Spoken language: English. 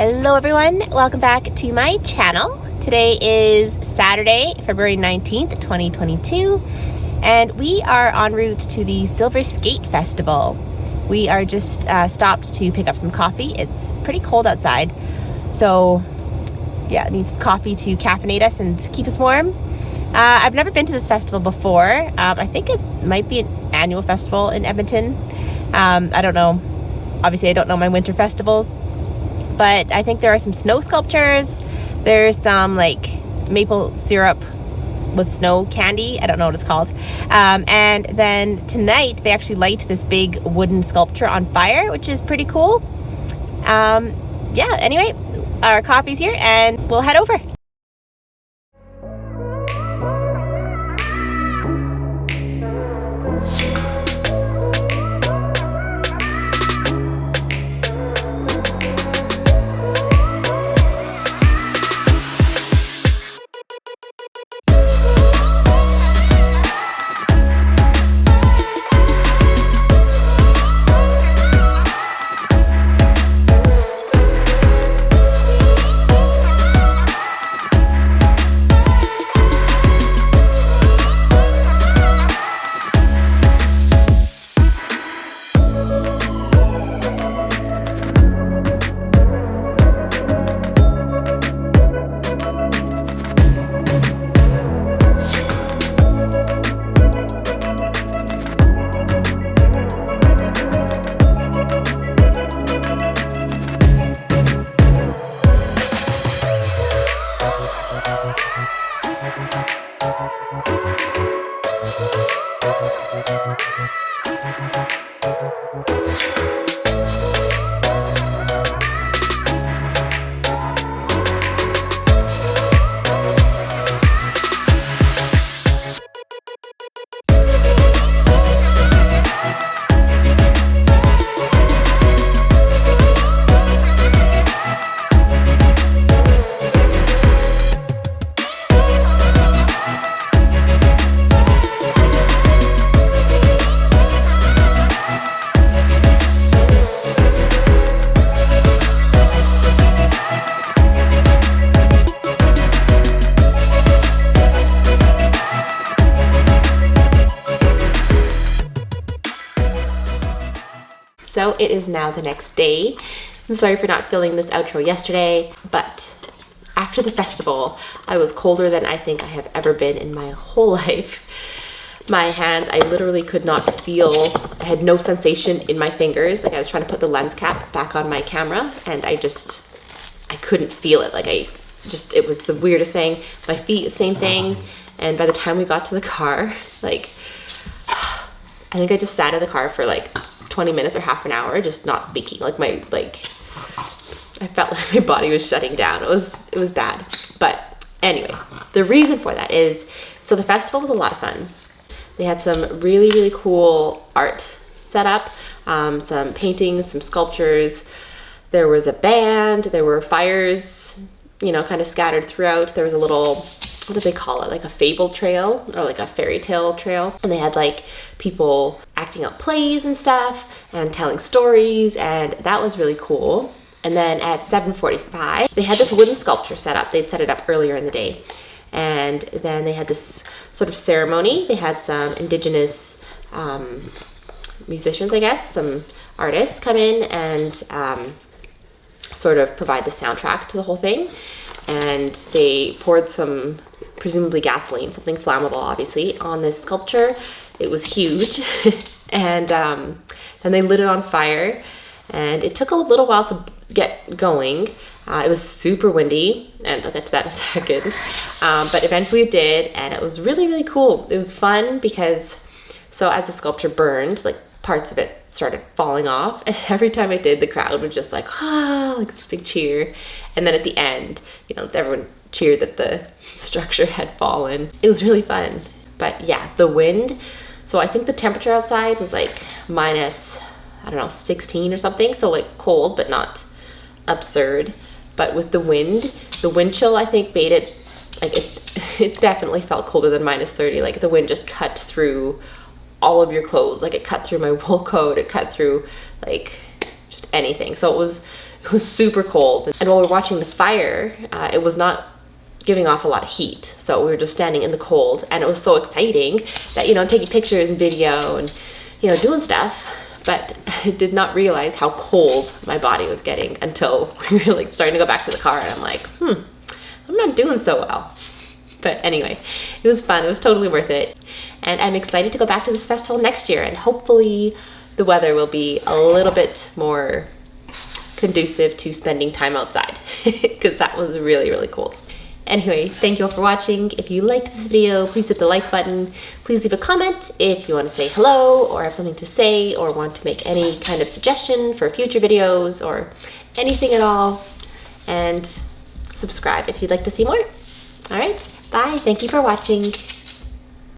Hello everyone, welcome back to my channel. Today is Saturday, February 19th, 2022, and we are en route to the Silver Skate Festival. We are just stopped to pick up some coffee. It's pretty cold outside, so yeah, need some coffee to caffeinate us and keep us warm. I've never been to this festival before. I think it might be an annual festival in Edmonton. I don't know. Obviously, I don't know my winter festivals. But I think there are some snow sculptures. There's some like maple syrup with snow candy. I don't know what it's called. And then tonight they actually light this big wooden sculpture on fire, which is pretty cool. Yeah, anyway, our coffee's here and we'll head over. So it is now the next day. I'm sorry for not filming this outro yesterday, but after the festival, I was colder than I think I have ever been in my whole life. My hands, I literally could not feel, I had no sensation in my fingers. Like I was trying to put the lens cap back on my camera and I couldn't feel it. Like it was the weirdest thing. My feet, same thing. And by the time we got to the car, like, I think I just sat in the car for like 20 minutes or half an hour just not speaking. Like I felt like my body was shutting down. It was bad. But anyway, the reason for that is, so the festival was a lot of fun. They had some really, really cool art set up, some paintings, some sculptures. There was a band, there were fires, you know, kind of scattered throughout. There was a little, what do they call it? Like a fable trail or like a fairy tale trail. And they had like people acting out plays and stuff and telling stories, and that was really cool. And then at 7:45, they had this wooden sculpture set up. They'd set it up earlier in the day. And then they had this sort of ceremony. They had some indigenous musicians, I guess, some artists come in and sort of provide the soundtrack to the whole thing. And they poured some, presumably gasoline, something flammable, obviously, on this sculpture. It was huge. And then they lit it on fire. And it took a little while to get going. It was super windy, and I'll get to that in a second. But eventually it did, and it was really, really cool. It was fun because, so as the sculpture burned, like parts of it started falling off, and every time it did, the crowd would just like this big cheer. And then at the end, you know, everyone cheered that the structure had fallen. It was really fun. But yeah, the wind. So I think the temperature outside was like minus, I don't know, 16 or something. So like cold, but not absurd. But with the wind chill, I think made it, like it definitely felt colder than minus 30. Like the wind just cut through all of your clothes. Like it cut through my wool coat, it cut through like just anything. So it It was super cold. And while we were watching the fire, it was not giving off a lot of heat. So we were just standing in the cold, and it was so exciting that, you know, I'm taking pictures and video and, you know, doing stuff. But I did not realize how cold my body was getting until we were like starting to go back to the car, and I'm like, I'm not doing so well. But anyway, it was fun. It was totally worth it. And I'm excited to go back to this festival next year, and hopefully the weather will be a little bit more conducive to spending time outside, because that was really, really cold. Anyway, thank you all for watching. If you liked this video, please hit the like button. Please leave a comment if you want to say hello or have something to say or want to make any kind of suggestion for future videos or anything at all. And subscribe if you'd like to see more. All right, bye. Thank you for watching.